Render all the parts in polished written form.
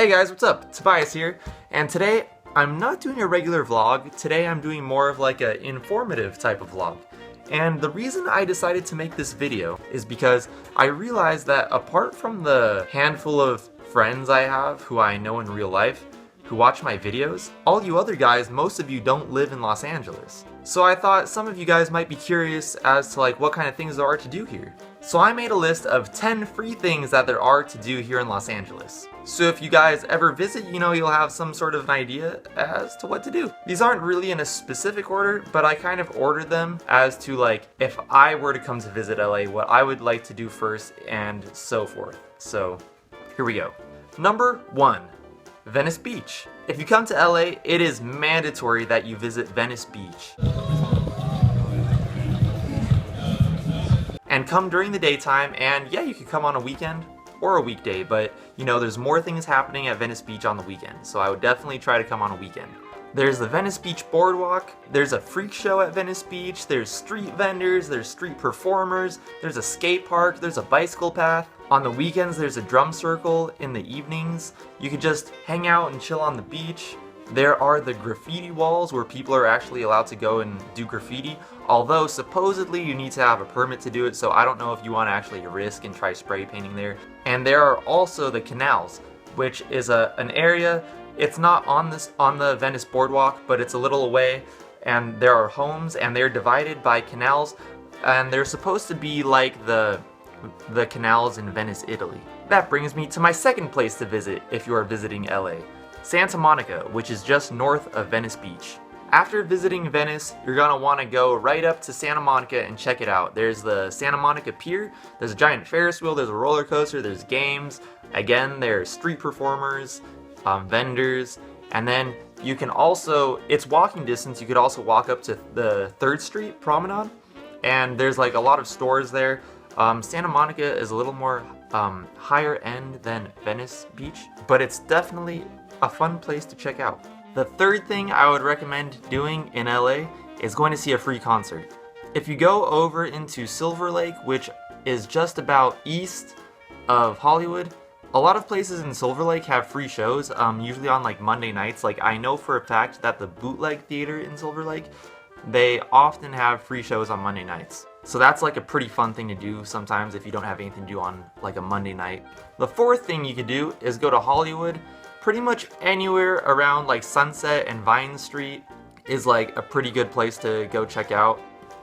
Hey guys, what's up? Tobias here, and today I'm not doing a regular vlog. Today I'm doing more of like an informative type of vlog. And the reason I decided to make this video is because I realized that apart from the handful of friends I have who I know in real life, who watch my videos, all you other guys, most of you don't live in Los Angeles. So I thought some of you guys might be curious as to like what kind of things there are to do here. So I made a list of 10 free things that there are to do here in Los Angeles. So if you guys ever visit, you'll have some sort of an idea as to what to do. These aren't really in a specific order, but I kind of ordered them as to like, if I were to come to visit LA, what I would like to do first and so forth. So here we go. Number 1. Venice Beach. If you come to LA, it is mandatory that you visit Venice Beach. And come during the daytime, and yeah, you could come on a weekend or a weekday, but there's more things happening at Venice Beach on the weekend, so I would definitely try to come on a weekend. There's the Venice Beach Boardwalk, there's a freak show at Venice Beach, there's street vendors, there's street performers, there's a skate park, there's a bicycle path. On the weekends, there's a drum circle. In the evenings, you could just hang out and chill on the beach. There are the graffiti walls where people are actually allowed to go and do graffiti, although supposedly you need to have a permit to do it, so I don't know if you want to actually risk and try spray painting there. And there are also the canals, which is an area. It's not on the Venice Boardwalk, but it's a little away, and there are homes, and they're divided by canals, and they're supposed to be like the canals in Venice, Italy. That brings me to my second place to visit if you are visiting LA, Santa Monica, which is just north of Venice Beach. After visiting Venice, you're gonna want to go right up to Santa Monica and check it out. There's the Santa Monica Pier, there's a giant Ferris wheel, there's a roller coaster, there's games, again there's street performers, vendors, and then you can also, it's walking distance, you could also walk up to the 3rd Street Promenade, and there's like a lot of stores there. Santa Monica is a little more higher end than Venice Beach, but it's definitely a fun place to check out. The third thing I would recommend doing in LA is going to see a free concert. If you go over into Silver Lake, which is just about east of Hollywood, a lot of places in Silver Lake have free shows, usually on like Monday nights. Like I know for a fact that the Bootleg Theater in Silver Lake, they often have free shows on Monday nights. So that's like a pretty fun thing to do sometimes if you don't have anything to do on like a Monday night. The fourth thing you could do is go to Hollywood. Pretty much anywhere around like Sunset and Vine Street is like a pretty good place to go check out.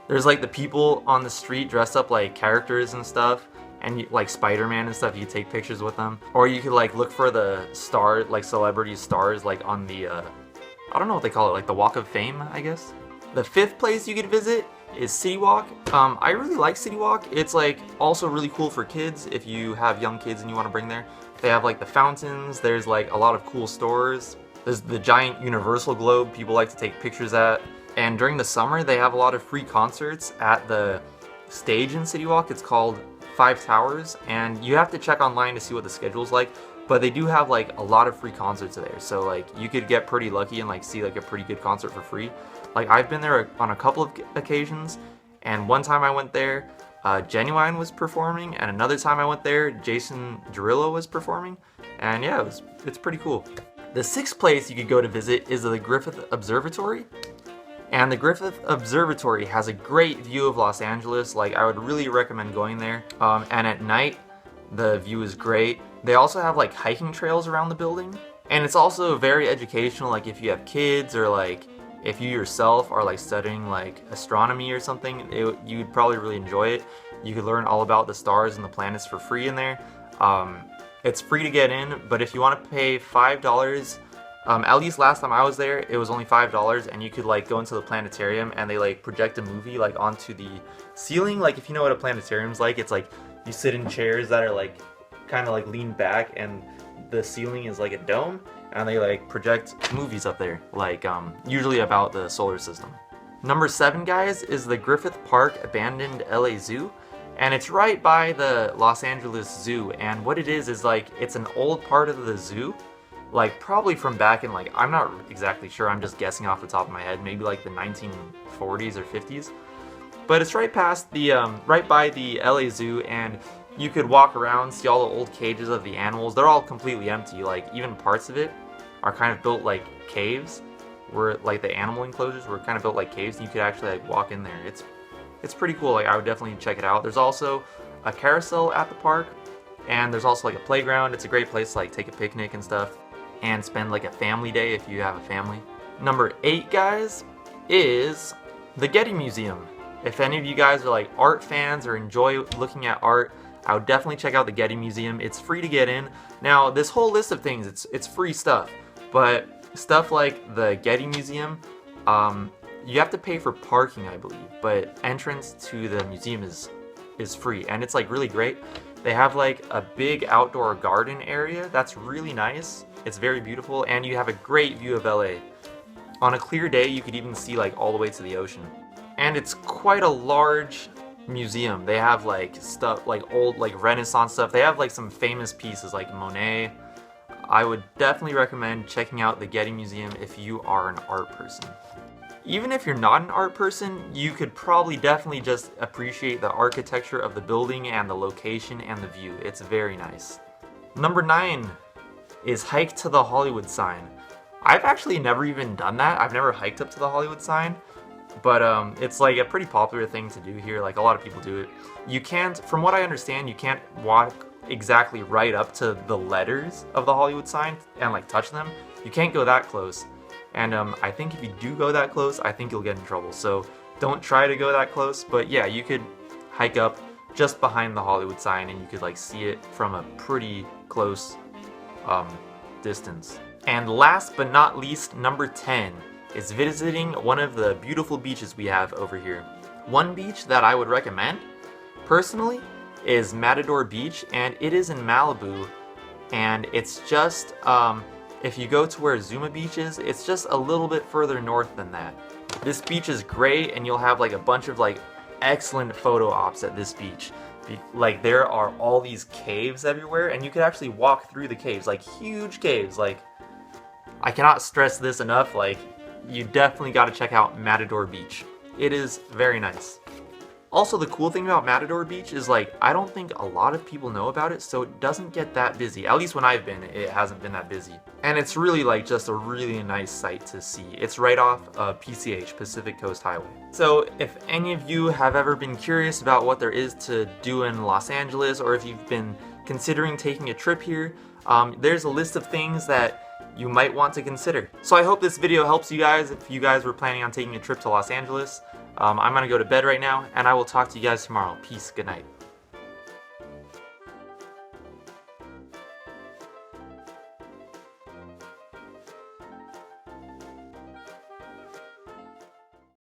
There's like the people on the street dressed up like characters and stuff, and like Spider-Man and stuff. You could take pictures with them, or you could like look for the star, like celebrity stars, like on the I don't know what they call it, like the Walk of Fame, I guess. The fifth place you could visit is Citywalk. I really like Citywalk. It's like also really cool for kids if you have young kids and you want to bring there. They have like the fountains, there's like a lot of cool stores. There's the giant Universal Globe people like to take pictures at. And during the summer, they have a lot of free concerts at the stage in Citywalk. It's called 5 Towers, and you have to check online to see what the schedule's like. But they do have like a lot of free concerts there, so like you could get pretty lucky and like see like a pretty good concert for free. Like I've been there on a couple of occasions, and one time I went there, Genuine was performing, and another time I went there, Jason Derulo was performing, and yeah, it's pretty cool. The sixth place you could go to visit is the Griffith Observatory, and the Griffith Observatory has a great view of Los Angeles. Like I would really recommend going there, and at night the view is great. They also have like hiking trails around the building, and it's also very educational. Like if you have kids, or like if you yourself are like studying like astronomy or something, you'd probably really enjoy it. You could learn all about the stars and the planets for free in there. It's free to get in, but if you want to pay $5, at least last time I was there, it was only $5, and you could like go into the planetarium and they like project a movie like onto the ceiling. Like if you know what a planetarium's like, it's like you sit in chairs that are like kind of like leaned back, and the ceiling is like a dome, and they like project movies up there, like usually about the solar system. Number 7, guys, is the Griffith Park Abandoned LA Zoo, and it's right by the Los Angeles Zoo. And what it is like it's an old part of the zoo, like probably from back in like, I'm not exactly sure, I'm just guessing off the top of my head, maybe like the 1940s or 50s. But it's right past the right by the LA Zoo, and You could walk around, see all the old cages of the animals. They're all completely empty. Like, even parts of it are kind of built like caves, where like the animal enclosures were kind of built like caves, and you could actually like walk in there. It's pretty cool. Like, I would definitely check it out. There's also a carousel at the park, and there's also like a playground. It's a great place to like take a picnic and stuff, and spend like a family day if you have a family. Number 8, guys, is the Getty Museum. If any of you guys are like art fans or enjoy looking at art, I would definitely check out the Getty Museum. It's free to get in. Now, this whole list of things, it's free stuff, but stuff like the Getty Museum, you have to pay for parking, I believe, but entrance to the museum is free, and it's like really great. They have like a big outdoor garden area that's really nice. It's very beautiful, and you have a great view of LA. On a clear day, you could even see like all the way to the ocean. And it's quite a large museum. They have like stuff like old like Renaissance stuff. They have like some famous pieces like Monet. I would definitely recommend checking out the Getty Museum if you are an art person. Even if you're not an art person, you could probably definitely just appreciate the architecture of the building and the location and the view. It's very nice. Number 9 is hike to the Hollywood sign. I've actually never even done that. I've never hiked up to the Hollywood sign, but it's like a pretty popular thing to do here. Like, a lot of people do it. You can't, from what I understand, you can't walk exactly right up to the letters of the Hollywood sign and like touch them. You can't go that close. And I think if you do go that close, I think you'll get in trouble. So don't try to go that close. But yeah, you could hike up just behind the Hollywood sign, and you could like see it from a pretty close distance. And last but not least, number 10 is visiting one of the beautiful beaches we have over here. One beach that I would recommend, personally, is Matador Beach, and it is in Malibu, and it's just, if you go to where Zuma Beach is, it's just a little bit further north than that. This beach is great, and you'll have like a bunch of like excellent photo ops at this beach. Like, there are all these caves everywhere, and you could actually walk through the caves, like huge caves. Like, I cannot stress this enough, like, you definitely got to check out Matador Beach. It is very nice. Also, the cool thing about Matador Beach is, like, I don't think a lot of people know about it, so it doesn't get that busy. At least when I've been, it hasn't been that busy. And it's really, like, just a really nice sight to see. It's right off PCH, Pacific Coast Highway. So if any of you have ever been curious about what there is to do in Los Angeles, or if you've been considering taking a trip here, there's a list of things that you might want to consider. So I hope this video helps you guys if you guys were planning on taking a trip to Los Angeles. I'm gonna go to bed right now, and I will talk to you guys tomorrow. Peace, good night.